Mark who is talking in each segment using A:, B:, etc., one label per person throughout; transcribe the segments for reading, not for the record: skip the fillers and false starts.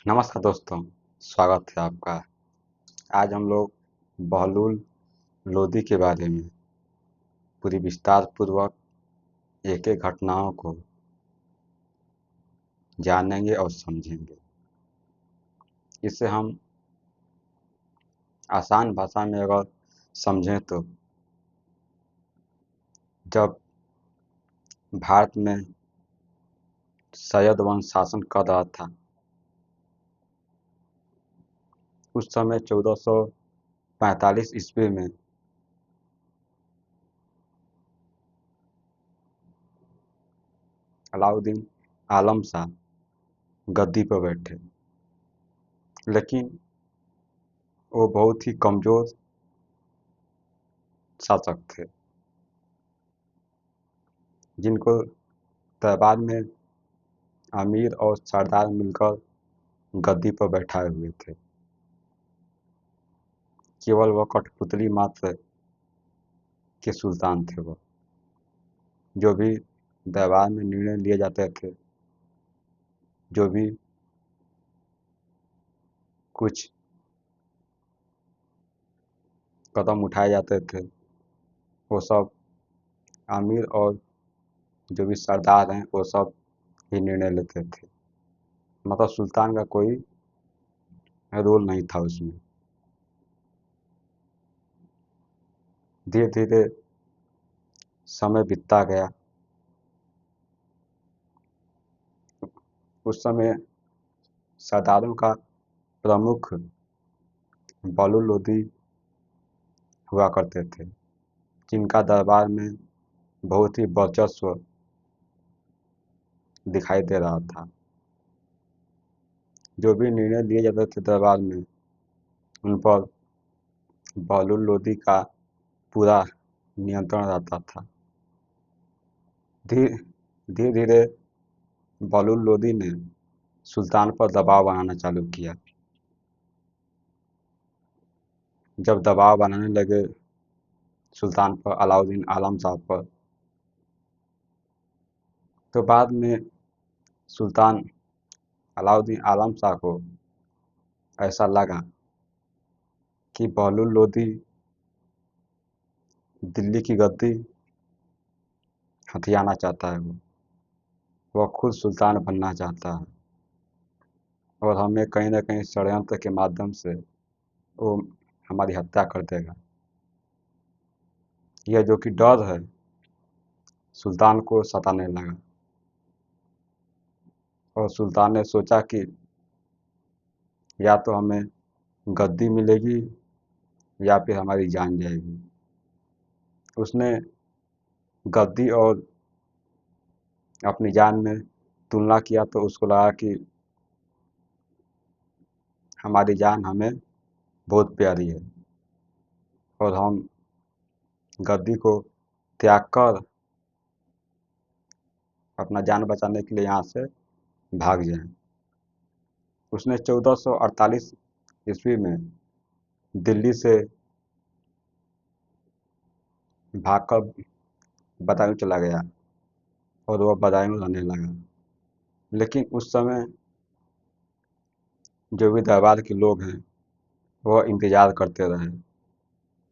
A: नमस्कार दोस्तों, स्वागत है आपका। आज हम लोग बहलूल लोदी के बारे में पूरी विस्तार पूर्वक एक-एक घटनाओं को जानेंगे और समझेंगे। इसे हम आसान भाषा में अगर समझें तो जब भारत में सैयद वंश शासन कर रहा था, उस समय 1445 ईस्वी में अलाउद्दीन आलम शाह गद्दी पर बैठे, लेकिन वो बहुत ही कमज़ोर शासक थे, जिनको दरबार में अमीर और सरदार मिलकर गद्दी पर बैठाए हुए थे। केवल वह कठपुतली मात्र के सुल्तान थे। वह जो भी दरबार में निर्णय लिए जाते थे, जो भी कुछ कदम उठाए जाते थे, वो सब आमिर और जो भी सरदार हैं वो सब ही निर्णय लेते थे। मतलब सुल्तान का कोई रोल नहीं था उसमें। धीरे धीरे समय बीतता गया। उस समय सरदारों का प्रमुख बहलूल लोदी हुआ करते थे, जिनका दरबार में बहुत ही वर्चस्व दिखाई दे रहा था। जो भी निर्णय लिए जाते थे दरबार में, उन पर बहलूल लोदी का पूरा नियंत्रण रहता था। धीरे धीरे बहलूल लोदी ने सुल्तान पर दबाव बनाना चालू किया। जब दबाव बनाने लगे सुल्तान पर, अलाउद्दीन आलम शाह पर, तो बाद में सुल्तान अलाउद्दीन आलम शाह को ऐसा लगा कि बहलूल लोदी दिल्ली की गद्दी हथियाना चाहता है। वह खुद सुल्तान बनना चाहता है और हमें कहीं ना कहीं षड्यंत्र के माध्यम से वो हमारी हत्या कर देगा। यह जो कि डर है सुल्तान को सताने लगा, और सुल्तान ने सोचा कि या तो हमें गद्दी मिलेगी या फिर हमारी जान जाएगी। उसने गद्दी और अपनी जान में तुलना किया तो उसको लगा कि हमारी जान हमें बहुत प्यारी है और हम गद्दी को त्याग कर अपना जान बचाने के लिए यहाँ से भाग जाएं। उसने 1448 ईस्वी में दिल्ली से भागकर बदायूं चला गया और वह बदायूं रहने लगा। लेकिन उस समय जो भी दरबार के लोग हैं वह इंतज़ार करते रहे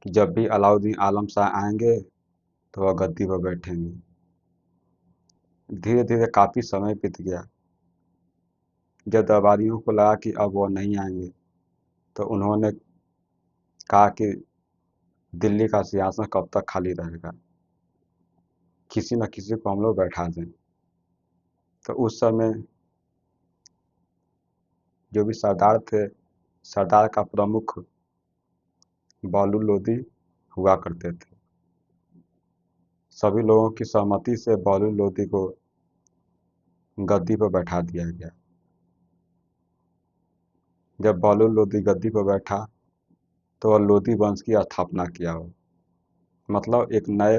A: कि जब भी अलाउद्दीन आलम शाह आएंगे तो वह गद्दी पर बैठेंगे। धीरे धीरे काफ़ी समय बीत गया। जब दरबारियों को लगा कि अब वह नहीं आएंगे तो उन्होंने कहा कि दिल्ली का सिंहासन कब तक खाली रहेगा, किसी न किसी को हम लोग बैठा दें। तो उस समय जो भी सरदार थे, सरदार का प्रमुख बहलूल लोदी हुआ करते थे। सभी लोगों की सहमति से बहलूल लोदी को गद्दी पर बैठा दिया गया। जब बहलूल लोदी गद्दी पर बैठा तो वह लोदी वंश की स्थापना किया हो, मतलब एक नए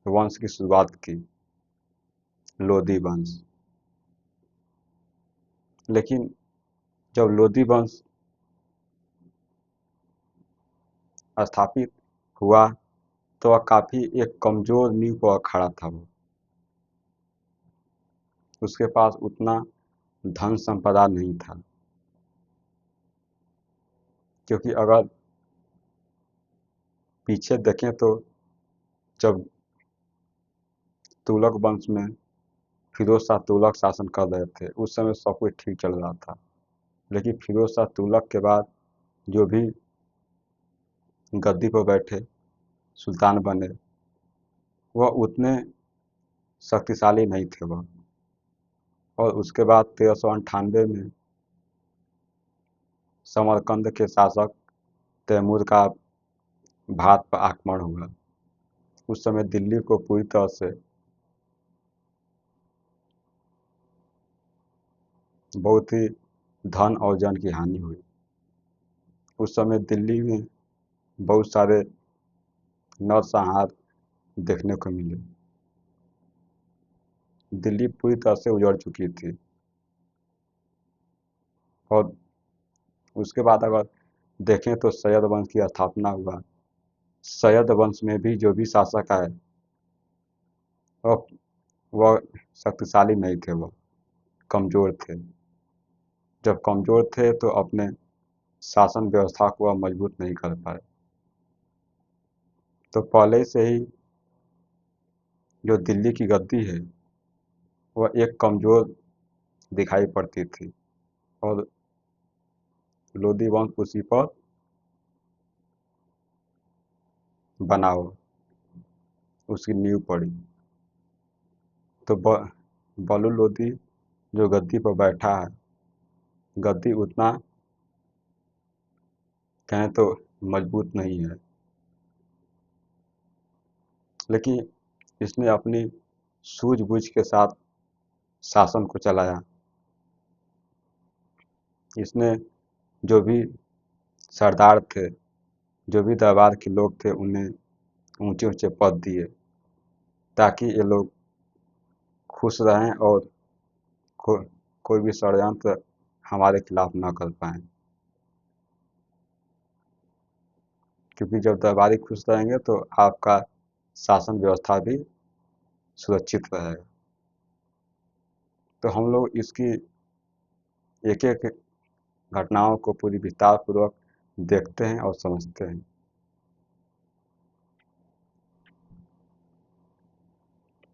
A: वंश की शुरुआत की, लोदी वंश। लेकिन जब लोदी वंश स्थापित हुआ तो वह काफ़ी एक कमज़ोर नींव पर खड़ा था। वो उसके पास उतना धन संपदा नहीं था, क्योंकि अगर पीछे देखें तो जब तुगलक वंश में फिरोज शाह तुगलक शासन कर रहे थे, उस समय सब कुछ ठीक चल रहा था। लेकिन फिरोज शाह तुगलक के बाद जो भी गद्दी पर बैठे, सुल्तान बने, वह उतने शक्तिशाली नहीं थे वह। और उसके बाद 1398 में समरकंद के शासक तैमूर का भारत पर आक्रमण हुआ। उस समय दिल्ली को पूरी तरह से बहुत ही धन और जन की हानि हुई। उस समय दिल्ली में बहुत सारे नरसंहार देखने को मिले। दिल्ली पूरी तरह से उजड़ चुकी थी। और उसके बाद अगर देखें तो सैयद वंश की स्थापना हुआ। सैयद वंश में भी जो भी शासक आए, वह शक्तिशाली नहीं थे, वह कमज़ोर थे। जब कमज़ोर थे तो अपने शासन व्यवस्था को वह मजबूत नहीं कर पाए। तो पहले से ही जो दिल्ली की गद्दी है, वह एक कमज़ोर दिखाई पड़ती थी। और लोधी वंश उसी पर बना हो, उसकी नींव पड़ी। तो बलू लोधी जो गद्दी पर बैठा है, गद्दी उतना कहें तो मजबूत नहीं है, लेकिन इसने अपनी सूझबूझ के साथ शासन को चलाया। इसने जो भी सरदार थे, जो भी दरबार के लोग थे, उन्हें ऊंचे ऊंचे पद दिए, ताकि ये लोग खुश रहें और को, कोई भी षड्यंत्र हमारे खिलाफ ना कर पाए। क्योंकि जब दरबारी खुश रहेंगे तो आपका शासन व्यवस्था भी सुरक्षित रहेगा। तो हम लोग इसकी एक एक घटनाओं को पूरी विस्तार पूर्वक देखते हैं और समझते हैं।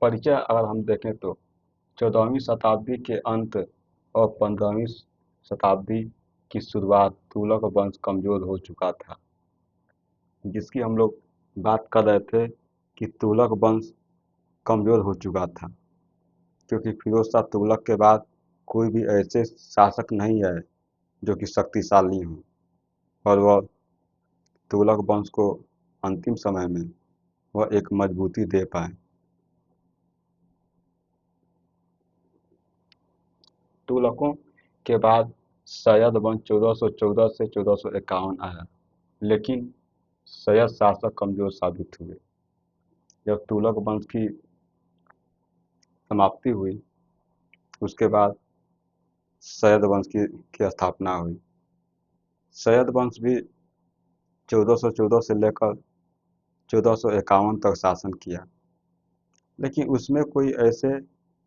A: परिचय अगर हम देखें तो 14वीं शताब्दी के अंत और 15वीं शताब्दी की शुरुआत तुगलक वंश कमजोर हो चुका था, जिसकी हम लोग बात कर रहे थे कि तुगलक वंश कमजोर हो चुका था, क्योंकि फिरोज शाह तुगलक के बाद कोई भी ऐसे शासक नहीं आए जो कि शक्तिशाली हों और वह तुगलक वंश को अंतिम समय में वह एक मजबूती दे पाए। तुगलकों के बाद सैयद वंश 1414 से 1451 आया, लेकिन सैयद शासक कमजोर साबित हुए। जब तुगलक वंश की समाप्ति हुई, उसके बाद सैयद वंश की स्थापना हुई। सैयद वंश भी 1414 से लेकर 1451 तक शासन किया, लेकिन उसमें कोई ऐसे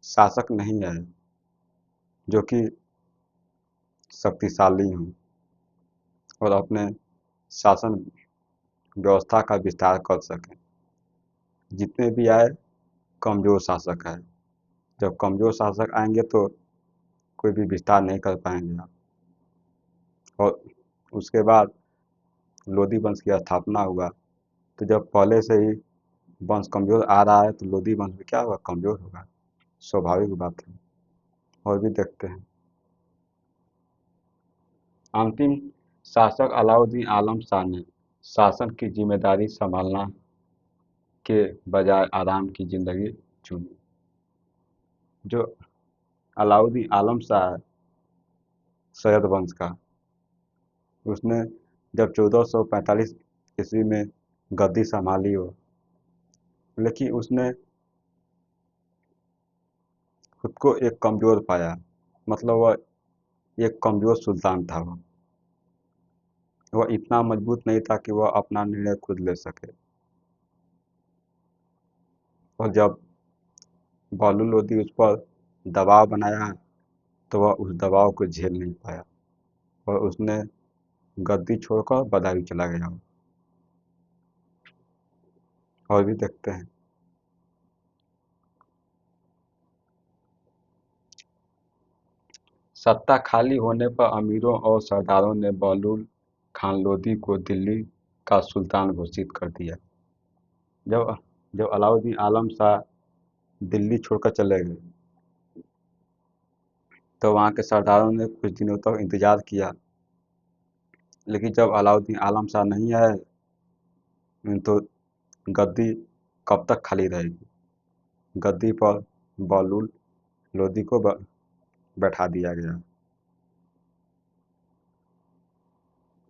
A: शासक नहीं आए जो कि शक्तिशाली हों और अपने शासन व्यवस्था का विस्तार कर सकें। जितने भी आए, कमज़ोर शासक आए। जब कमज़ोर शासक आएंगे तो कोई भी विस्तार नहीं कर पाएंगे आप। और उसके बाद लोधी वंश की स्थापना हुआ। तो जब पहले से ही वंश कमज़ोर आ रहा है तो लोधी वंश भी क्या होगा, कमज़ोर होगा, स्वाभाविक बात है। और भी देखते हैं। अंतिम शासक अलाउद्दीन आलम शाह ने शासन की जिम्मेदारी संभालना के बजाय आराम की जिंदगी चुनी। जो अलाउद्दीन आलम शाह है सैयद वंश का, उसने जब 1445 ईस्वी में गद्दी संभाली हो, लेकिन उसने खुद को एक कमज़ोर पाया। मतलब वह एक कमज़ोर सुल्तान था। वह इतना मजबूत नहीं था कि वह अपना निर्णय खुद ले सके। और जब बहलू लोधी उस पर दबाव बनाया तो वह उस दबाव को झेल नहीं पाया और उसने गद्दी छोड़कर बदायूं चला गया। और भी देखते हैं। सत्ता खाली होने पर अमीरों और सरदारों ने बहलूल खान लोधी को दिल्ली का सुल्तान घोषित कर दिया। जब जब अलाउद्दीन आलम शाह दिल्ली छोड़कर चले गए तो वहाँ के सरदारों ने कुछ दिनों तक इंतजार किया, लेकिन जब अलाउद्दीन आलम शाह नहीं आए तो गद्दी कब तक खाली रहेगी। गद्दी पर बहलूल लोधी को बैठा दिया गया।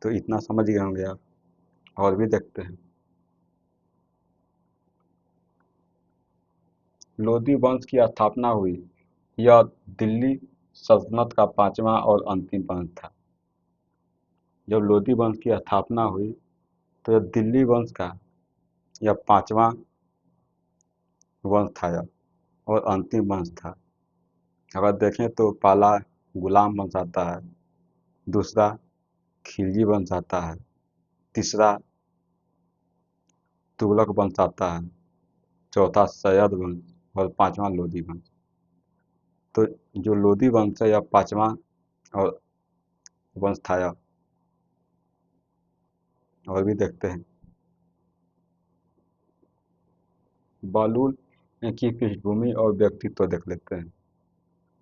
A: तो इतना समझ गए होंगे आप। और भी देखते हैं। लोधी वंश की स्थापना हुई। यह दिल्ली सल्तनत का पांचवा और अंतिम वंश था। जब लोधी वंश की स्थापना हुई तो यह दिल्ली वंश का यह पांचवा वंश था यह, और अंतिम वंश था। अगर देखें तो पहला गुलाम वंश आता है, दूसरा खिलजी वंश आता है, तीसरा तुगलक वंश आता है, चौथा सैयद वंश और पांचवा लोधी वंश। तो जो लोधी वंश है यह पांचवा और वंश था यह। और भी देखते हैं। बहलूल की पृष्ठभूमि और व्यक्तित्व देख लेते हैं।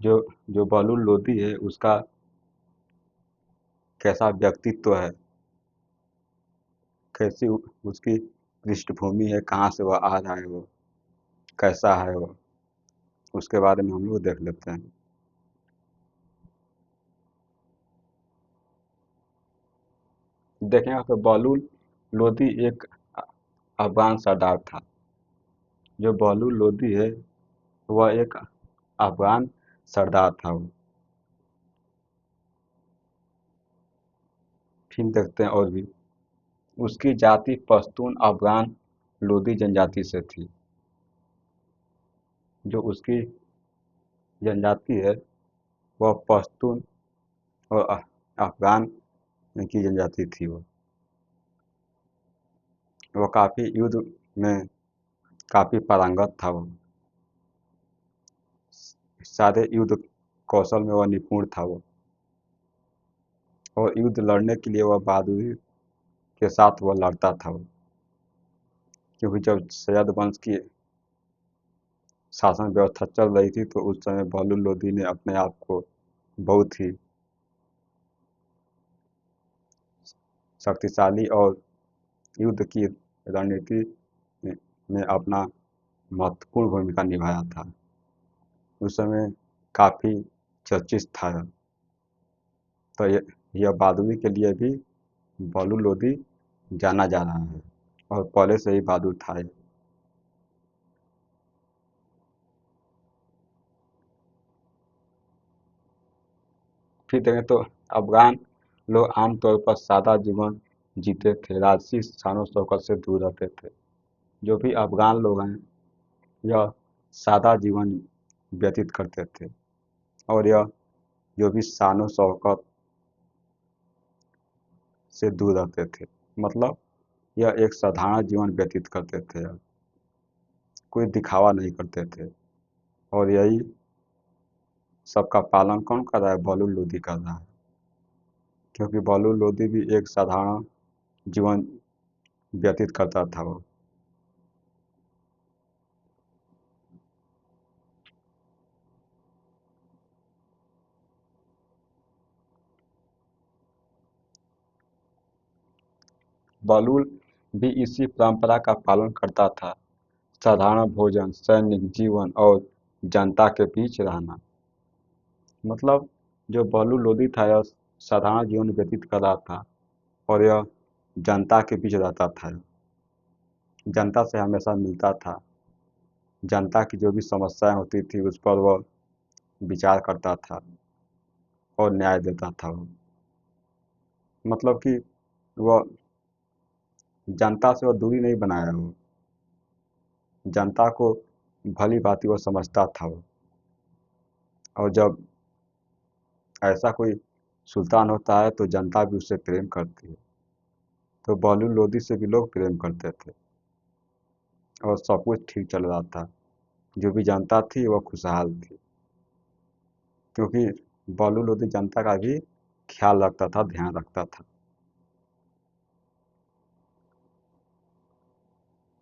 A: जो जो बहलूल लोधी है उसका कैसा व्यक्तित्व है, कैसी उसकी पृष्ठभूमि है, कहाँ से वह आ रहा है, वो कैसा है वो, उसके बारे में हम लोग देख लेते हैं। देखें तो बहलूल लोधी एक अफगान सरदार था। जो बहलूल लोधी है वह एक अफगान सरदार था वो। फिर देखते हैं। और भी उसकी जाति पश्तून अफगान लोधी जनजाति से थी। जो उसकी जनजाति है वह पश्तून और अफगान की जनजाति थी। वो काफ़ी युद्ध में काफ़ी पारंगत था वो। सारे युद्ध कौशल में वह निपुण था वो। और युद्ध लड़ने के लिए वह बहादुरी के साथ वह लड़ता था वो। क्योंकि जब सैयद वंश की शासन व्यवस्था चल रही थी तो उस समय बहलूल लोधी ने अपने आप को बहुत ही शक्तिशाली और युद्ध की रणनीति में अपना महत्वपूर्ण भूमिका निभाया था। उस समय काफ़ी चर्चित था। तो यह बहादुरी के लिए भी बहलूल लोधी जाना जा रहा है और पहले से ही बहादुर था ये। फिर देखें तो अफगान लोग आमतौर पर सादा जीवन जीते थे, राजसी शान शौकत से दूर रहते थे। जो भी अफगान लोग हैं यह सादा जीवन व्यतीत करते थे और यह जो भी शान शौकत से दूर रहते थे, मतलब यह एक साधारण जीवन व्यतीत करते थे, कोई दिखावा नहीं करते थे। और यही सबका पालन कौन कर रहा है, बहलूल लोधी कर रहा है। क्योंकि बहलूल लोधी भी एक साधारण जीवन व्यतीत करता था वो। बहलूल भी इसी परंपरा का पालन करता था, साधारण भोजन, सैनिक जीवन और जनता के बीच रहना। मतलब जो बहलूल लोधी था यह साधारण जीवन व्यतीत कर रहा था और यह जनता के बीच रहता था, जनता से हमेशा मिलता था, जनता की जो भी समस्याएं होती थी उस पर वह विचार करता था और न्याय देता था वो। मतलब कि वह जनता से वह दूरी नहीं बनाया वो, जनता को भली भांति वो समझता था वो। और जब ऐसा कोई सुल्तान होता है तो जनता भी उससे प्रेम करती है। तो बहलूल लोदी से भी लोग प्रेम करते थे और सब कुछ ठीक चल रहा था। जो भी जनता थी वह खुशहाल थी, क्योंकि बहलूल लोदी जनता का भी ख्याल रखता था, ध्यान रखता था।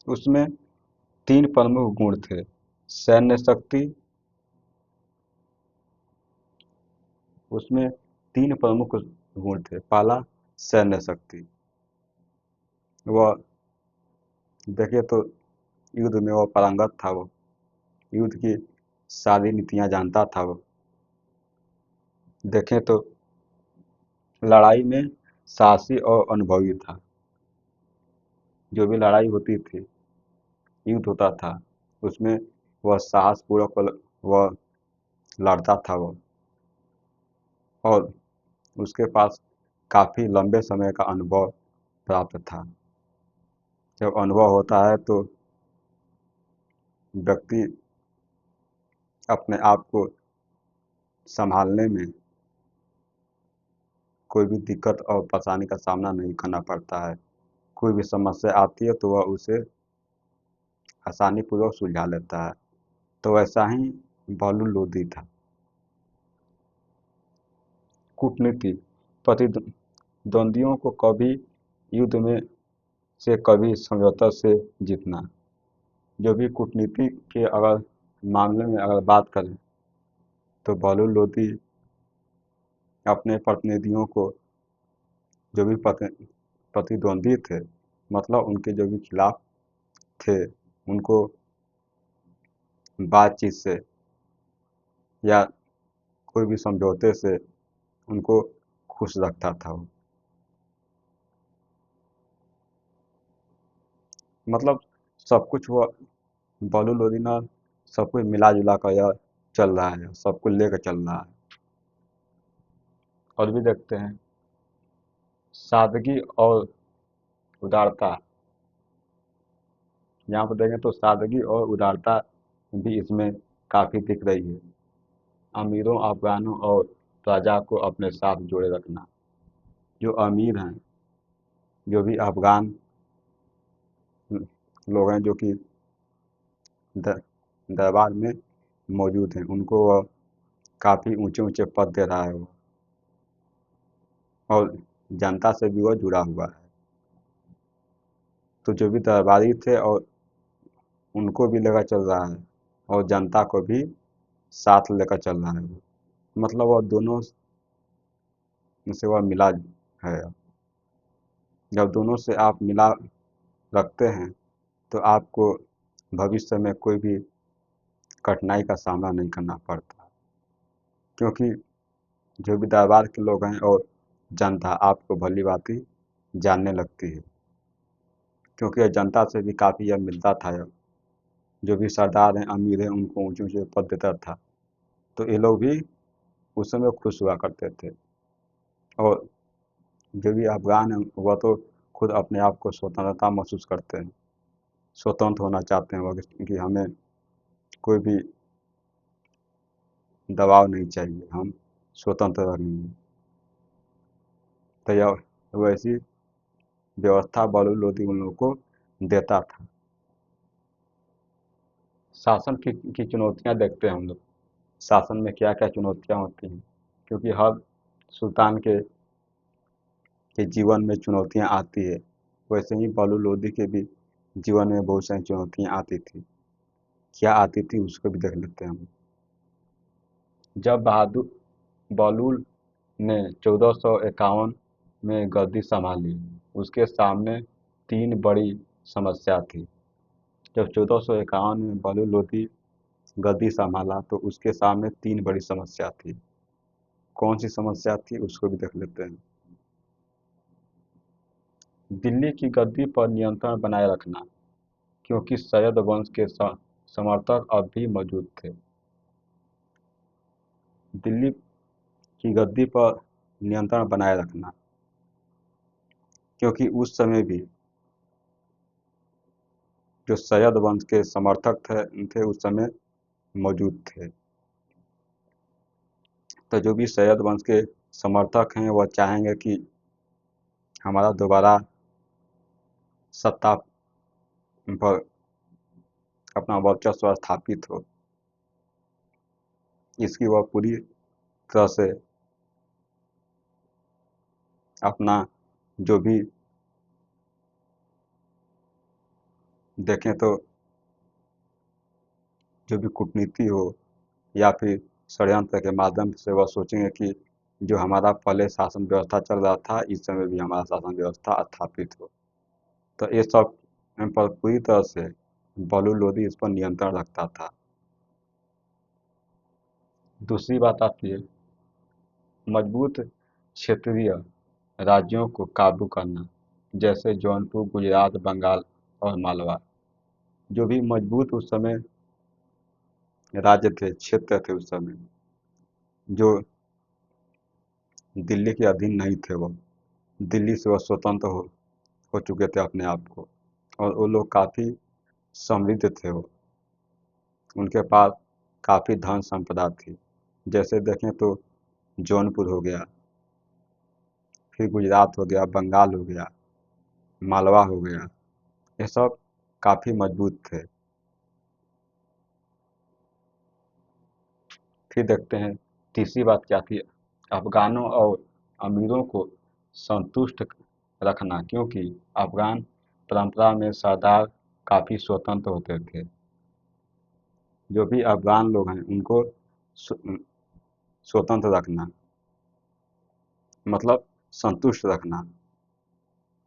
A: उसमें 3 प्रमुख गुण थे। सैन्य शक्ति, उसमें 3 प्रमुख गुण थे। पहला, सैन्य शक्ति। वह देखिए तो युद्ध में वह पारंगत था। वो युद्ध की सारी नीतियां जानता था। वो देखें तो लड़ाई में साहसी और अनुभवी था। जो भी लड़ाई होती थी, युद्ध होता था, उसमें वह साहस पूर्वक वह लड़ता था। वो और उसके पास काफी लंबे समय का अनुभव प्राप्त था। जब अनुभव होता है तो व्यक्ति अपने आप को संभालने में कोई भी दिक्कत और परेशानी का सामना नहीं करना पड़ता है। कोई भी समस्या आती है तो वह उसे आसानी पूर्वक सुलझा लेता है। तो वैसा ही बहलूल लोदी था। कूटनीति, प्रतिद्वंदियों को कभी युद्ध में से कभी समझौता से जीतना। जो भी कूटनीति के अगर मामले में अगर बात करें तो बहलूल लोदी अपने प्रतिनिधियों को, जो भी प्रतिद्वंदी थे, मतलब उनके जो भी खिलाफ थे, उनको बातचीत से या कोई भी समझौते से उनको खुश रखता था वो। मतलब सब कुछ वो बहलूल लोदी ना सब कुछ मिला जुला कर यह चल रहा है, सब कुछ लेकर चल रहा है। और भी देखते हैं, सादगी और उदारता। यहाँ पर देखें तो सादगी और उदारता भी इसमें काफी दिख रही है। अमीरों, अफगानों और प्रजा को अपने साथ जोड़े रखना। जो अमीर हैं, जो भी अफगान लोग हैं जो कि दरबार में मौजूद हैं, उनको वह काफी ऊंचे ऊंचे पद दे रहा है वो। और जनता से भी वह जुड़ा हुआ है। तो जो भी दरबारी थे और उनको भी लेकर चल रहा है और जनता को भी साथ लेकर चल रहा है वो। मतलब वह दोनों से वह मिला है। जब दोनों से आप मिला रखते हैं तो आपको भविष्य में कोई भी कठिनाई का सामना नहीं करना पड़ता, क्योंकि जो भी दरबार के लोग हैं और जनता आपको भली भांति जानने लगती है। क्योंकि यह जनता से भी काफ़ी यह मिलता था। यह जो भी सरदार हैं, अमीर हैं, उनको ऊंचे ऊंचे पद देता था। तो ये लोग भी उस समय खुश हुआ करते थे। और जो भी अफगान हैं वह तो खुद अपने आप को स्वतंत्रता महसूस करते हैं, स्वतंत्र होना चाहते हैं वह, कि हमें कोई भी दबाव नहीं चाहिए, हम स्वतंत्र रहेंगे। तो यह वैसी व्यवस्था बहलूल लोदी उन लोगों को देता था। शासन की चुनौतियां देखते हैं हम लोग। शासन में क्या क्या चुनौतियां होती हैं, क्योंकि हर सुल्तान के जीवन में चुनौतियां आती है। वैसे ही बहलूल लोदी के भी जीवन में बहुत सारी चुनौतियां आती थी। क्या आती थी उसको भी देख लेते हैं हम। जब बहादुर बहलूल ने 1451 में गद्दी संभाली, उसके सामने 3 बड़ी समस्या थी। जब 1451 में बहलूल लोदी गद्दी संभाला तो उसके सामने 3 बड़ी समस्या थी। कौन सी समस्या थी उसको भी देख लेते हैं। दिल्ली की गद्दी पर नियंत्रण बनाए रखना, क्योंकि सैयद वंश के समर्थक अब भी मौजूद थे। दिल्ली की गद्दी पर नियंत्रण बनाए रखना, क्योंकि उस समय भी जो सैयद वंश के समर्थक थे उस समय मौजूद थे। तो जो भी सैयद वंश के समर्थक हैं वह चाहेंगे कि हमारा दोबारा सत्ता पर अपना वर्चस्व स्थापित हो। इसकी वह पूरी तरह से अपना जो भी देखें तो जो भी कूटनीति हो या फिर षड्यंत्र के माध्यम से वह सोचेंगे कि जो हमारा पहले शासन व्यवस्था चल रहा था इस समय भी हमारा शासन व्यवस्था स्थापित हो। तो ये सब पर पूरी तरह से बलू लोधी इस पर नियंत्रण रखता था। दूसरी बात आती है मजबूत क्षेत्रीय राज्यों को काबू करना, जैसे जौनपुर, गुजरात, बंगाल और मालवा। जो भी मजबूत उस समय राज्य थे, क्षेत्र थे उस समय, जो दिल्ली के अधीन नहीं थे, वो दिल्ली से वह स्वतंत्र हो चुके थे अपने आप को, और वो लोग काफ़ी समृद्ध थे। वो उनके पास काफ़ी धन संपदा थी। जैसे देखें तो जौनपुर हो गया, फिर गुजरात हो गया, बंगाल हो गया, मालवा हो गया, ये सब काफ़ी मजबूत थे। फिर देखते हैं तीसरी बात क्या थी, अफगानों और अमीरों को संतुष्ट रखना, क्योंकि अफगान परंपरा में सरदार काफ़ी स्वतंत्र होते थे। जो भी अफगान लोग हैं उनको स्वतंत्र रखना मतलब संतुष्ट रखना,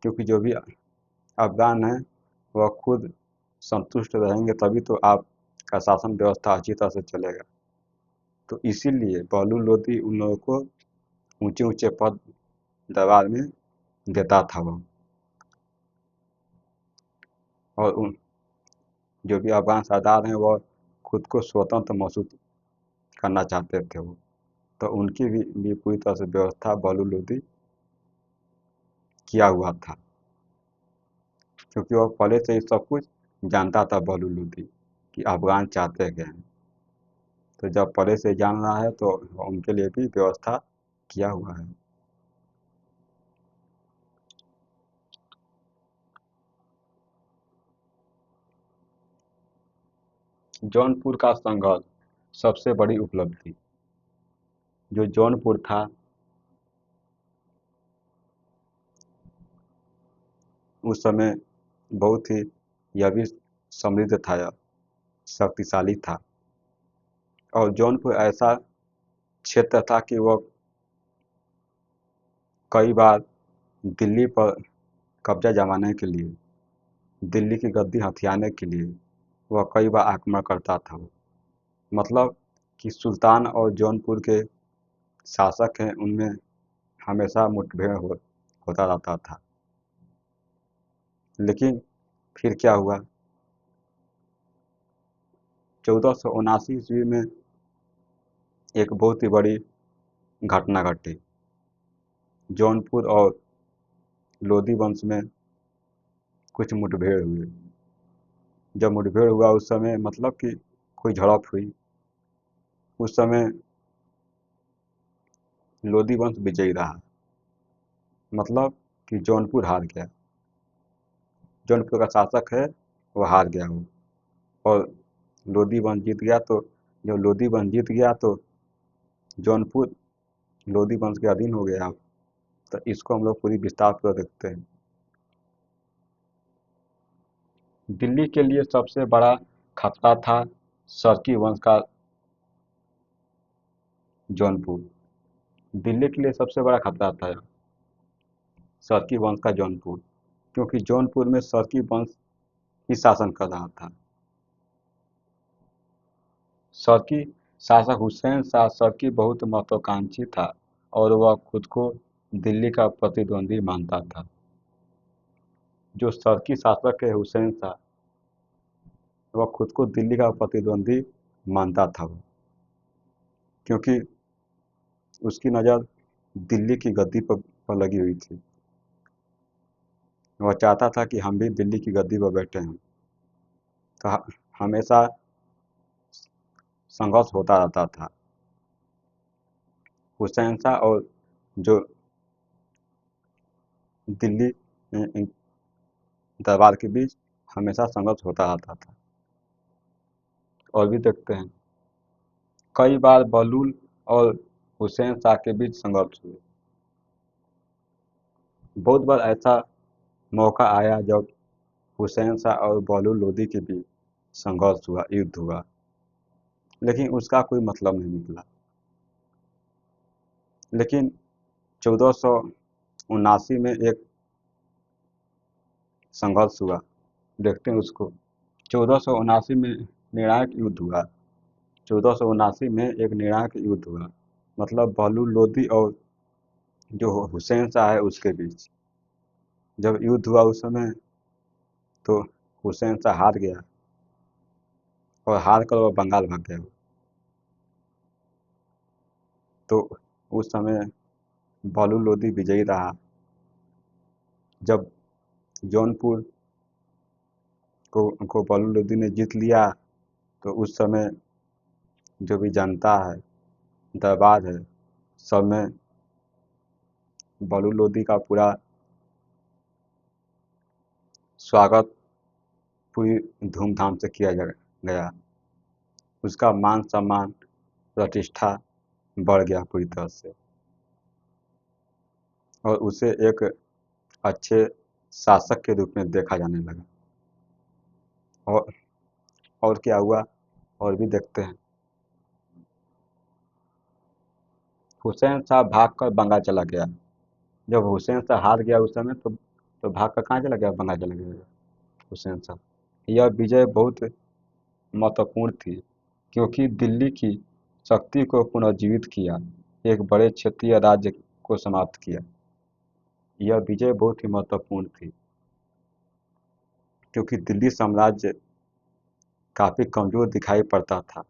A: क्योंकि जो भी अफगान है वह खुद संतुष्ट रहेंगे तभी तो आपका शासन व्यवस्था अच्छी तरह से चलेगा। तो इसीलिए बहलू लोधी उन लोगों को ऊंचे ऊंचे पद दरबार में देता था वो, और जो भी अफगान सरदार हैं वह खुद को स्वतंत्र महसूस करना चाहते थे वो, तो उनकी भी पूरी तरह से व्यवस्था बहलू लोधी किया हुआ था, क्योंकि वह पहले से ही सब कुछ जानता था बहलू लोधी कि अफगान चाहते क्या हैं। तो जब पहले से जान रहा है तो उनके लिए भी व्यवस्था किया हुआ है। जौनपुर का संघर्ष सबसे बड़ी उपलब्धि। जो जौनपुर था उस समय बहुत ही यह भी समृद्ध था, यह शक्तिशाली था, और जौनपुर ऐसा क्षेत्र था कि वह कई बार दिल्ली पर कब्जा जमाने के लिए, दिल्ली की गद्दी हथियाने के लिए वह कई बार आक्रमण करता था। मतलब कि सुल्तान और जौनपुर के शासक हैं उनमें हमेशा मुठभेड़ होता रहता था। लेकिन फिर क्या हुआ, 1479 ईस्वी में एक बहुत ही बड़ी घटना घटी। जौनपुर और लोधी वंश में कुछ मुठभेड़ हुए। जब मुठभेड़ हुआ उस समय मतलब कि कोई झड़प हुई, उस समय लोधी वंश विजयी रहा, मतलब कि जौनपुर हार गया। जौनपुर का शासक है वो हार गया वो, और लोधी वंश जीत गया। तो जब लोधी वंश जीत गया तो जौनपुर लोधी वंश के अधीन हो गया। तो इसको हम लोग पूरी विस्तार पर देखते हैं। दिल्ली के लिए सबसे बड़ा खतरा था सरकी वंश का जौनपुर। दिल्ली के लिए सबसे बड़ा खतरा था सरकी वंश का जौनपुर, क्योंकि जौनपुर में सरकी वंश ही शासन कर रहा था। सरकी शासक हुसैन शाह सरकी बहुत महत्वाकांक्षी था, और वह खुद को दिल्ली का प्रतिद्वंदी मानता था। जो सरकी शासक है हुसैन शाह, वह खुद को दिल्ली का प्रतिद्वंदी मानता था वो, क्योंकि उसकी नज़र दिल्ली की गद्दी पर लगी हुई थी। वह चाहता था कि हम भी दिल्ली की गद्दी पर बैठे हैं। तो हमेशा संघर्ष होता रहता था। हुसैन शाह और जो दिल्ली दरबार के बीच हमेशा संघर्ष होता रहता था। और भी देखते हैं, कई बार बहलूल और हुसैन शाह के बीच संघर्ष हुए। बहुत बार ऐसा मौका आया जब हुसैन शाह और बहलूल लोदी के बीच संघर्ष हुआ, युद्ध हुआ, लेकिन उसका कोई मतलब नहीं निकला। लेकिन 1479 में एक संघर्ष हुआ, देखते हैं उसको। 1479 में निर्णायक युद्ध हुआ। 1479 में एक निर्णायक युद्ध हुआ, मतलब बहलूल लोदी और जो हुसैन शाह है उसके बीच जब युद्ध हुआ उस समय, तो हुसैन शाह हार गया और हार कर वह बंगाल भाग गया। तो उस समय बहलूल लोदी विजयी रहा। जब जौनपुर को बहलूल लोदी ने जीत लिया, तो उस समय जो भी जनता है, दरबार है, सब में बहलूल लोदी का पूरा स्वागत पूरी धूमधाम से किया गया। उसका मान सम्मान प्रतिष्ठा बढ़ गया पूरी तरह से, और उसे एक अच्छे शासक के रूप में देखा जाने लगा। और और क्या हुआ, और भी देखते हैं। हुसैन शाह भाग कर बंगाल चला गया। जब हुसैन शाह हार गया उस समय, तो भाग कर कहाँ चला गया, बंगाल चला गया हुसैन शाह। यह विजय बहुत महत्वपूर्ण थी, क्योंकि दिल्ली की शक्ति को पुनर्जीवित किया, एक बड़े क्षेत्रीय राज्य को समाप्त किया। यह विजय बहुत ही महत्वपूर्ण थी, क्योंकि दिल्ली साम्राज्य काफ़ी कमज़ोर दिखाई पड़ता था।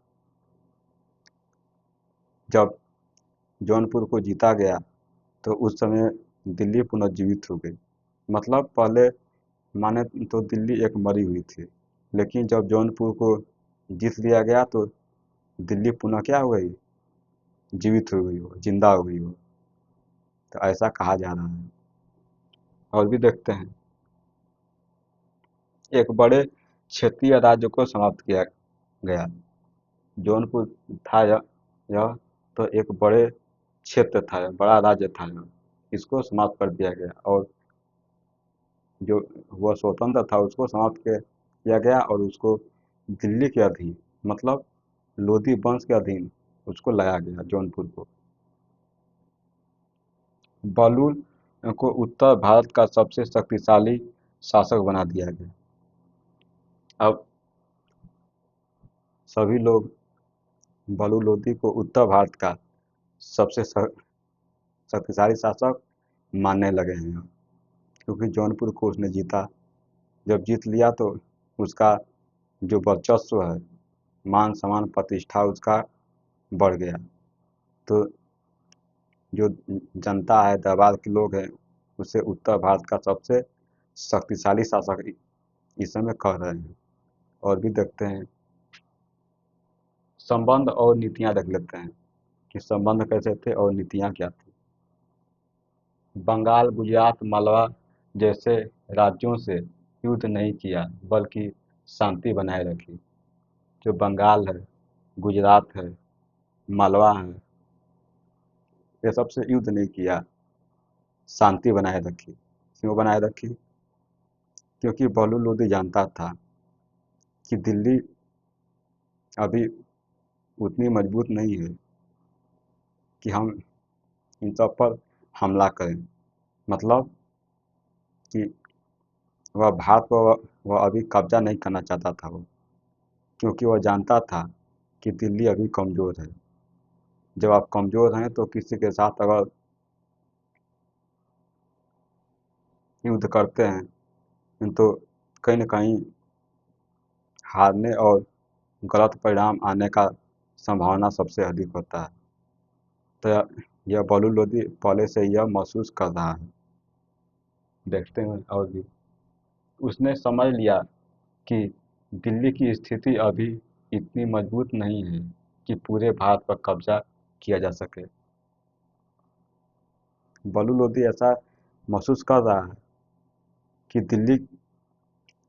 A: जब जौनपुर को जीता गया, तो उस समय दिल्ली पुनर्जीवित हो गई। मतलब पहले माने तो दिल्ली एक मरी हुई थी, लेकिन जब जौनपुर को जीत लिया गया, तो दिल्ली पुनः क्या हो गई, जीवित हो गई हो, जिंदा हो गई हो। तो ऐसा कहा जा रहा है। और भी देखते हैं, एक बड़े क्षेत्रीय राज्य को समाप्त किया गया। जौनपुर था यह तो एक बड़े क्षेत्र था, बड़ा राज्य था यह, इसको समाप्त कर दिया गया। और जो वह स्वतंत्र था उसको समाप्त किया गया, और उसको दिल्ली के अधीन, मतलब लोधी वंश के अधीन उसको लाया गया, जौनपुर को। बहलूल को उत्तर भारत का सबसे शक्तिशाली शासक बना दिया गया। अब सभी लोग बहलूल लोधी को उत्तर भारत का सबसे शक्तिशाली शासक मानने लगे हैं, क्योंकि जौनपुर को उसने जीता। जब जीत लिया, तो उसका जो वर्चस्व है, मान सम्मान प्रतिष्ठा उसका बढ़ गया। तो जो जनता है, दरबार के लोग हैं, उसे उत्तर भारत का सबसे शक्तिशाली शासक इस समय कह रहे हैं। और भी देखते हैं, संबंध और नीतियां देख लेते हैं कि संबंध कैसे थे और नीतियां क्या थी। बंगाल, गुजरात, मालवा जैसे राज्यों से युद्ध नहीं किया, बल्कि शांति बनाए रखी। जो बंगाल है, गुजरात है, मालवा है, ये सबसे युद्ध नहीं किया, शांति बनाए रखी। क्यों बनाए रखी? क्योंकि बहलूल लोदी जानता था कि दिल्ली अभी उतनी मजबूत नहीं है कि हम इन सब पर हमला करें। मतलब कि वह भारत पर वह अभी कब्जा नहीं करना चाहता था वो, क्योंकि वह जानता था कि दिल्ली अभी कमज़ोर है। जब आप कमज़ोर हैं, तो किसी के साथ अगर युद्ध करते हैं, तो कहीं न कहीं हारने और गलत परिणाम आने का संभावना सबसे अधिक होता है। तो यह बहलूल लोदी पहले से यह महसूस कर रहा है। देखते हैं और भी, उसने समझ लिया कि दिल्ली की स्थिति अभी इतनी मजबूत नहीं है कि पूरे भारत पर कब्जा किया जा सके। बलू लोधी ऐसा महसूस कर रहा है कि दिल्ली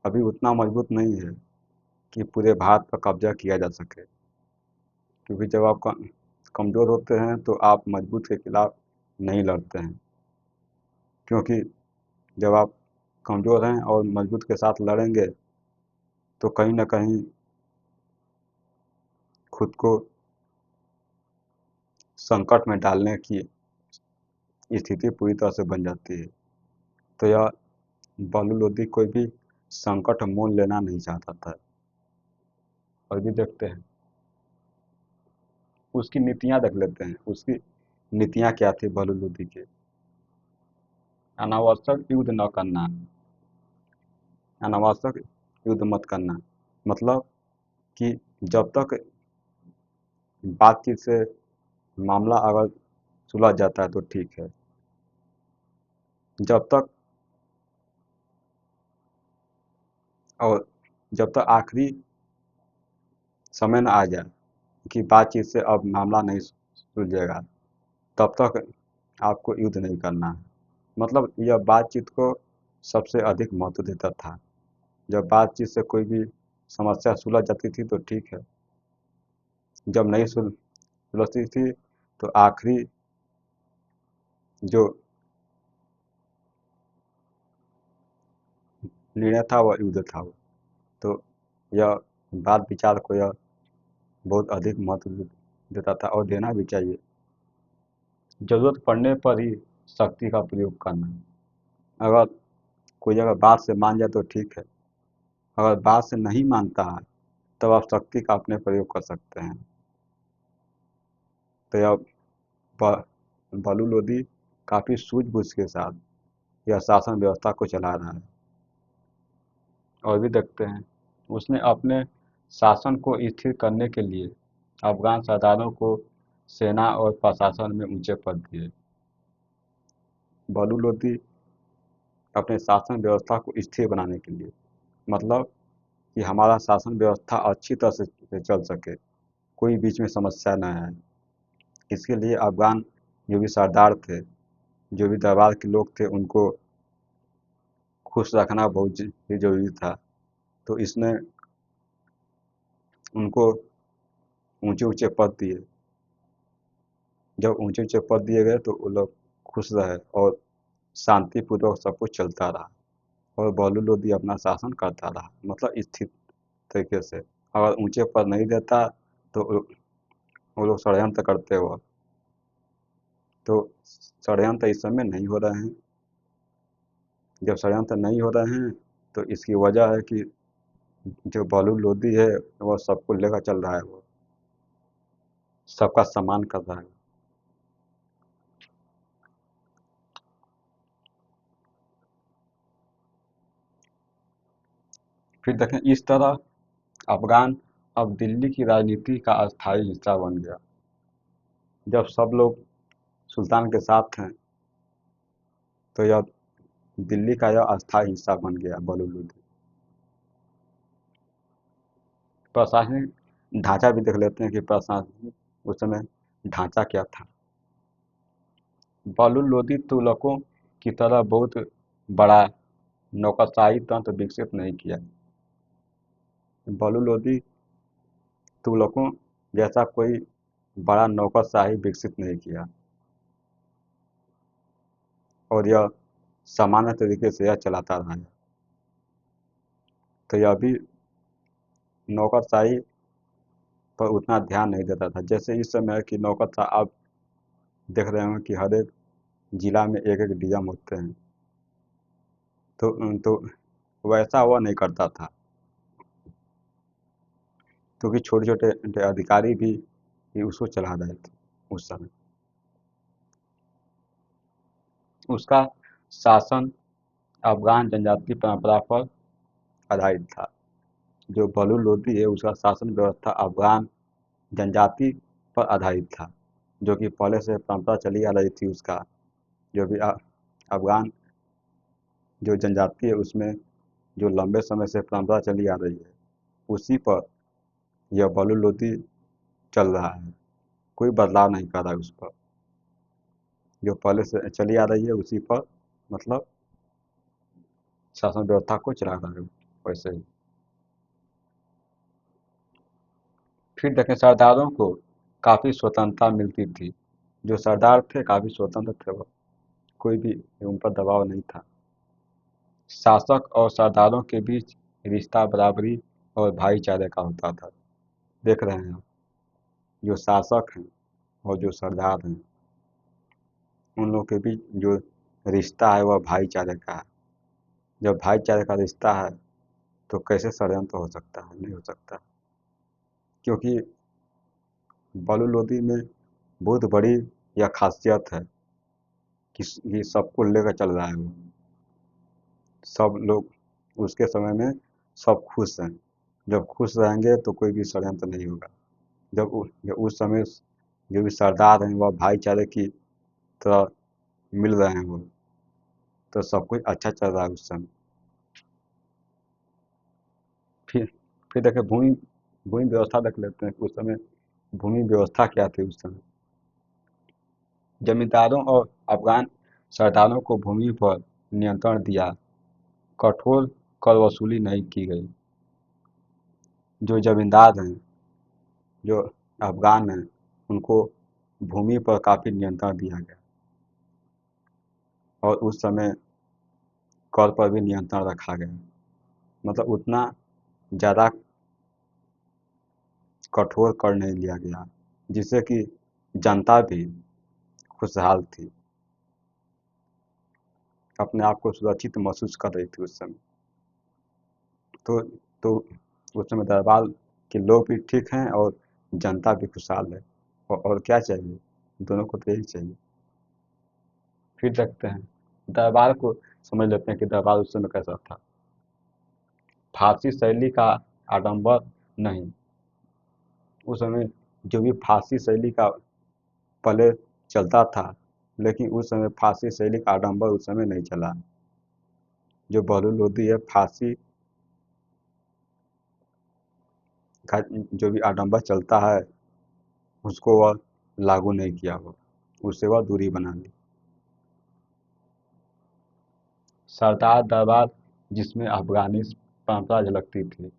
A: अभी उतना मजबूत नहीं है कि पूरे भारत पर कब्जा किया जा सके, क्योंकि जब आप कमज़ोर होते हैं तो आप मजबूत के खिलाफ नहीं लड़ते हैं, क्योंकि जब आप कमज़ोर हैं और मजबूत के साथ लड़ेंगे तो कहीं ना कहीं खुद को संकट में डालने की स्थिति पूरी तरह से बन जाती है। तो यह बलू लोधी कोई भी संकट मोल लेना नहीं चाहता था। और भी देखते हैं उसकी नीतियां, देख लेते हैं उसकी नीतियां क्या थी बलू लोधी की। अनावश्यक युद्ध न करना, अनावश्यक युद्ध मत करना, मतलब कि जब तक बातचीत से मामला अगर सुलझ जाता है तो ठीक है, जब तक और जब तक आखिरी समय न आ जाए कि बातचीत से अब मामला नहीं सुलझेगा, तब तक आपको युद्ध नहीं करना है। मतलब यह बातचीत को सबसे अधिक महत्व देता था। जब बातचीत से कोई भी समस्या सुलझ जाती थी तो ठीक है, जब नहीं सुलझती थी तो आखिरी जो निर्णय था वह युद्ध था। तो यह बात विचार को यह बहुत अधिक महत्व देता था, और देना भी चाहिए। जरूरत पड़ने पर ही शक्ति का प्रयोग करना। अगर कोई अगर बात से मान जाए तो ठीक है, अगर बात से नहीं मानता है तब आप शक्ति का अपने प्रयोग कर सकते हैं। तो यह बलू लोधी काफ़ी सूझबूझ के साथ यह शासन व्यवस्था को चला रहा है। और भी देखते हैं उसने अपने शासन को स्थिर करने के लिए अफगान सरदारों को सेना और प्रशासन में ऊंचे पद दिए। बलू लोधी अपने शासन व्यवस्था को स्थिर बनाने के लिए, मतलब कि हमारा शासन व्यवस्था अच्छी तरह से चल सके, कोई बीच में समस्या न आए, इसके लिए अफगान जो भी सरदार थे, जो भी दरबार के लोग थे, उनको खुश रखना बहुत ही जरूरी था। तो इसने उनको ऊंचे ऊंचे पद दिए। जब ऊंचे ऊंचे पद दिए गए तो वो लोग खुश रहे और शांतिपूर्वक सब कुछ चलता रहा, और बलू लोधी अपना शासन करता रहा, मतलब स्थिर तरीके से। अगर ऊंचे पद नहीं देता तो वो लोग षड्यंत्र करते हुए, तो षड्यंत्र इस समय नहीं हो रहे हैं। जब षड्यंत्र नहीं हो रहे हैं तो इसकी वजह है कि जो बलू लोधी है वह सबको लेकर चल रहा है, वो सबका सम्मान कर रहा है। फिर देखें इस तरह अफगान अब दिल्ली की राजनीति का अस्थायी हिस्सा बन गया। जब सब लोग सुल्तान के साथ हैं तो यह दिल्ली का यह अस्थायी हिस्सा बन गया बलू लोधी। प्रशासनिक ढांचा भी देख लेते हैं कि प्रशासनिक उस समय ढांचा क्या था। बलू लोधी तुगलकों की तरह बहुत बड़ा नौकरशाही तंत्र विकसित नहीं किया। बलू लोधी तुगलकों जैसा कोई बड़ा नौकरशाही विकसित नहीं किया, और यह सामान्य तरीके से यह चलाता रहा है। तो यह भी नौकरशाही पर उतना ध्यान नहीं देता था, जैसे इस समय की नौकरशाही आप देख रहे हो कि हर एक जिला में एक एक डीएम होते हैं। तो वैसा वह नहीं करता था, क्योंकि छोटे छोटे अधिकारी भी उसको चला रहे थे उस समय। उसका शासन अफगान जनजाति परंपरा पर आधारित था। जो बलू लोधी है उसका शासन व्यवस्था अफगान जनजाति पर आधारित था, जो कि पहले से परंपरा चली आ रही थी उसका। जो भी अफगान जो जनजाति है उसमें जो लंबे समय से परंपरा चली आ रही है, उसी पर यह बलू लोधी चल रहा है, कोई बदलाव नहीं कर रहा है उस पर। जो पहले से चली आ रही है उसी पर मतलब शासन व्यवस्था को चला रहा है वैसे ही। फिर देखें सरदारों को काफ़ी स्वतंत्रता मिलती थी। जो सरदार थे काफ़ी स्वतंत्र थे वो, कोई भी उन पर दबाव नहीं था। शासक और सरदारों के बीच रिश्ता बराबरी और भाईचारे का होता था। देख रहे हैं आप, जो शासक हैं और जो सरदार हैं उन लोगों के बीच जो रिश्ता है वह भाईचारे का है। जब भाईचारे का रिश्ता है तो कैसे षड्यंत्र हो सकता है, नहीं हो सकता। क्योंकि बलू लोदी में बहुत बड़ी यह खासियत है कि ये सबको लेकर चल रहा है वो। सब लोग उसके समय में सब खुश हैं। जब खुश रहेंगे तो कोई भी षड्यंत्र नहीं होगा। जब उस समय जो भी सरदार हैं वह भाईचारे की तरह मिल रहे हैं वो, तो सब कुछ अच्छा चल रहा है उस समय। फिर फिर देखें भूमि भूमि व्यवस्था देख लेते हैं कि उस समय भूमि व्यवस्था क्या थी उस समय। जमींदारों और अफगान सरदारों को भूमि पर नियंत्रण दिया, कठोर कर वसूली नहीं की गई। जो जमींदार हैं, जो अफगान हैं, उनको भूमि पर काफ़ी नियंत्रण दिया गया और उस समय कर पर भी नियंत्रण रखा गया। मतलब उतना ज़्यादा कठोर कर नहीं लिया गया जिससे कि जनता भी खुशहाल थी, अपने आप को सुरक्षित महसूस कर रही थी उस समय। तो तो उस समय दरबार के लोग भी ठीक हैं और जनता भी खुशहाल है। और क्या चाहिए, दोनों को तो यही चाहिए। फिर देखते हैं दरबार को, समझ लेते हैं कि दरबार उस समय कैसा था। फारसी शैली का आडंबर नहीं। उस समय जो भी फारसी शैली का पहले चलता था, लेकिन उस समय फारसी शैली का आडंबर उस समय नहीं चला। जो बहलुल लोदी है, फारसी का जो भी आडंबर चलता है उसको वह लागू नहीं किया, वो उससे वह दूरी बना ली। सरदार दरबार जिसमें अफगानी परंपरा झलकती थी।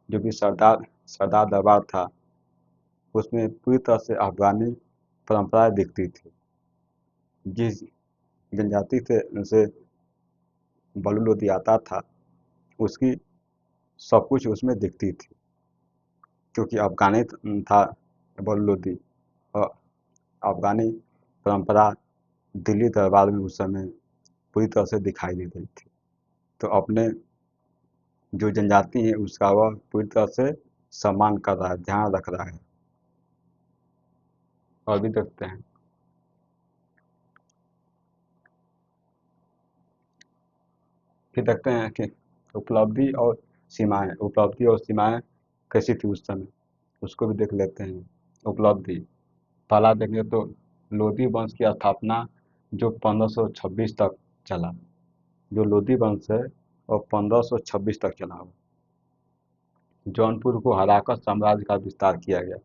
A: जो भी सरदार सरदार दरबार था उसमें पूरी तरह से अफगानी परंपराएं दिखती थी। जिस जनजाति से से बलू लोदी आता था उसकी सब कुछ उसमें दिखती थी, क्योंकि अफगानी था बलू लोदी। और अफगानी परंपरा दिल्ली दरबार में उस समय पूरी तरह से दिखाई दे रही थी। तो अपने जो जनजाति है उसका वह पूरी तरह से सम्मान कर रहा है, ध्यान रख रहा है। और भी देखते हैं, फिर देखते हैं कि उपलब्धि और सीमाएं कैसी थी उस समय, उसको भी देख लेते हैं। उपलब्धि पहला देखेंगे तो लोधी वंश की स्थापना जो 1526 तक चला। जो लोधी वंश है और 1526 तक चला हो। जौनपुर को हराकर साम्राज्य का विस्तार किया गया।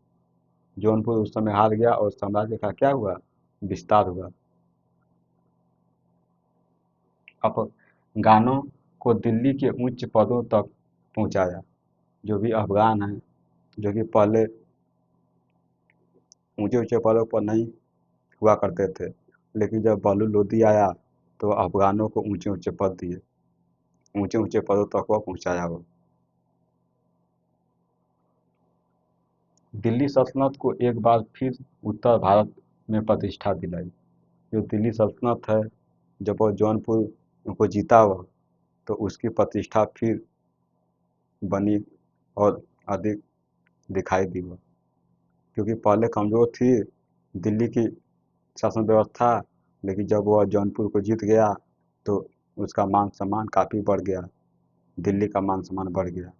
A: जौनपुर उस समय हार गया और साम्राज्य का क्या हुआ, विस्तार हुआ। अफगानों को दिल्ली के उच्च पदों तक पहुंचाया। जो भी अफगान हैं, जो कि पहले ऊंचे ऊंचे पदों पर नहीं हुआ करते थे, लेकिन जब बहलुल लोदी आया तो अफगानों को ऊंचे ऊंचे पद दिए, ऊंचे ऊंचे पदों तक वह पहुंचाया वो। दिल्ली सल्तनत को एक बार फिर उत्तर भारत में प्रतिष्ठा दिलाई। जो दिल्ली सल्तनत है, जब वो जौनपुर को जीता हुआ तो उसकी प्रतिष्ठा फिर बनी और अधिक दिखाई दी वो, क्योंकि पहले कमज़ोर थी दिल्ली की शासन व्यवस्था, लेकिन जब वह जौनपुर को जीत गया तो उसका मान सम्मान काफ़ी बढ़ गया, दिल्ली का मान सम्मान बढ़ गया।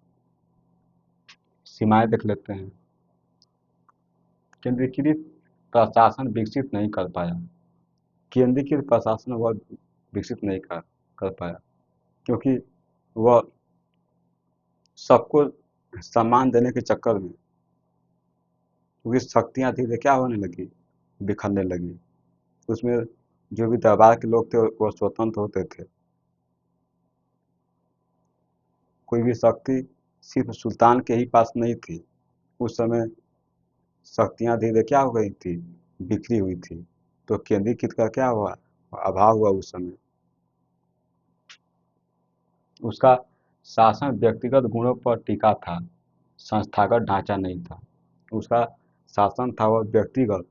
A: सीमाएं देख लेते हैं। केंद्रीकृत प्रशासन विकसित नहीं कर पाया। केंद्रीकृत प्रशासन वह विकसित नहीं कर पाया, क्योंकि वह सबको सम्मान देने के चक्कर में, क्योंकि शक्तियाँ धीरे क्या होने लगी, बिखरने लगी। उसमें जो भी दरबार के लोग थे वो स्वतंत्र होते थे। कोई भी शक्ति सिर्फ सुल्तान के ही पास नहीं थी। उस समय शक्तियाँ धीरे क्या हो गई थी, बिखरी हुई थी। तो केंद्रीकृत का क्या हुआ, अभाव हुआ उस समय। उसका शासन व्यक्तिगत गुणों पर टिका था, संस्थागत ढांचा नहीं था। उसका शासन था वह व्यक्तिगत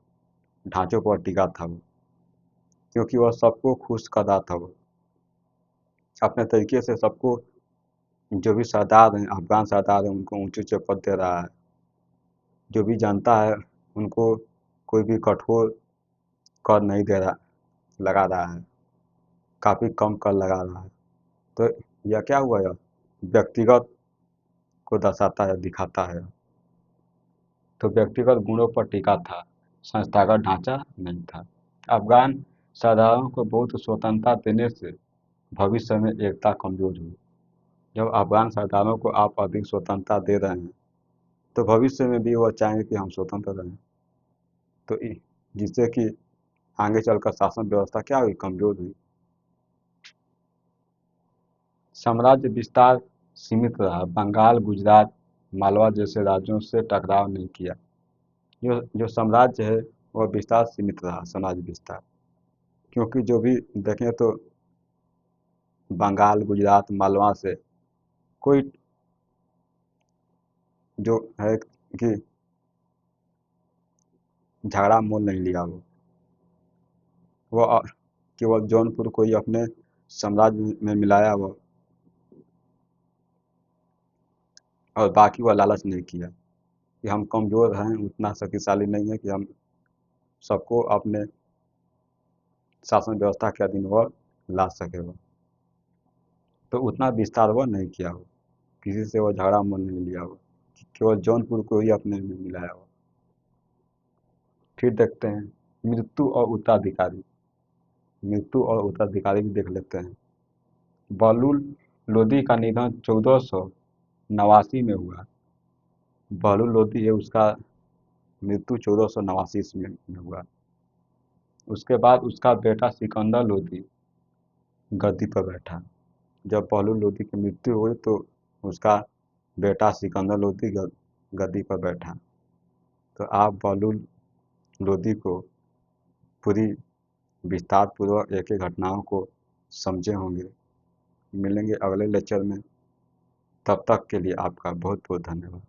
A: ढांचों पर टिका था वो, क्योंकि वह सबको खुश कर रहा था। वो अपने तरीके से सबको, जो भी सरदार हैं, अफगान सरदार हैं, उनको ऊंचे ऊंचे पद दे रहा है। जो भी जनता है उनको कोई भी कठोर कर नहीं दे रहा, लगा रहा है, काफ़ी कम कर लगा रहा है। तो यह क्या हुआ, यह व्यक्तिगत को दर्शाता है, दिखाता है। तो व्यक्तिगत गुणों पर टिका था, संस्थागत ढांचा नहीं था। अफगान सरदारों को बहुत स्वतंत्रता देने से भविष्य में एकता कमजोर हुई। जब अफगान सरदारों को आप अधिक स्वतंत्रता दे रहे हैं तो भविष्य में भी वह चाहेंगे कि हम स्वतंत्र रहें। तो जिससे कि आगे चलकर शासन व्यवस्था क्या हुई, कमजोर हुई। साम्राज्य विस्तार सीमित रहा। बंगाल, गुजरात, मालवा जैसे राज्यों से टकराव नहीं किया। जो साम्राज्य है वह विस्तार सीमित रहा, साम्राज्य विस्तार। क्योंकि जो भी देखें तो बंगाल, गुजरात, मालवा से कोई जो है कि झगड़ा मोल नहीं लिया। वो केवल जौनपुर को ही अपने साम्राज्य में मिलाया वो, और बाकी वो लालच नहीं किया कि हम कमज़ोर हैं, उतना शक्तिशाली नहीं है कि हम सबको अपने शासन व्यवस्था के अधीन वो ला सके। वो तो उतना विस्तार वो नहीं किया। वो किसी से वो झगड़ा मोल नहीं लिया। वो केवल जौनपुर को ही अपने में मिलाया। वो फिर देखते हैं मृत्यु और उत्तराधिकारी। मृत्यु और उत्तराधिकारी भी देख लेते हैं। बहलूल लोदी का निधन 1489 में हुआ। बहलूल लोदी है, उसका मृत्यु 1489 ईस्वी में हुआ। उसके बाद उसका बेटा सिकंदर लोदी गद्दी पर बैठा। जब बहलूल लोदी की मृत्यु हुई तो उसका बेटा सिकंदर लोदी गद्दी पर बैठा। तो आप बहलूल लोदी को पूरी विस्तार पूर्वक एक एक घटनाओं को समझे होंगे। मिलेंगे अगले लेक्चर में। तब तक के लिए आपका बहुत बहुत धन्यवाद।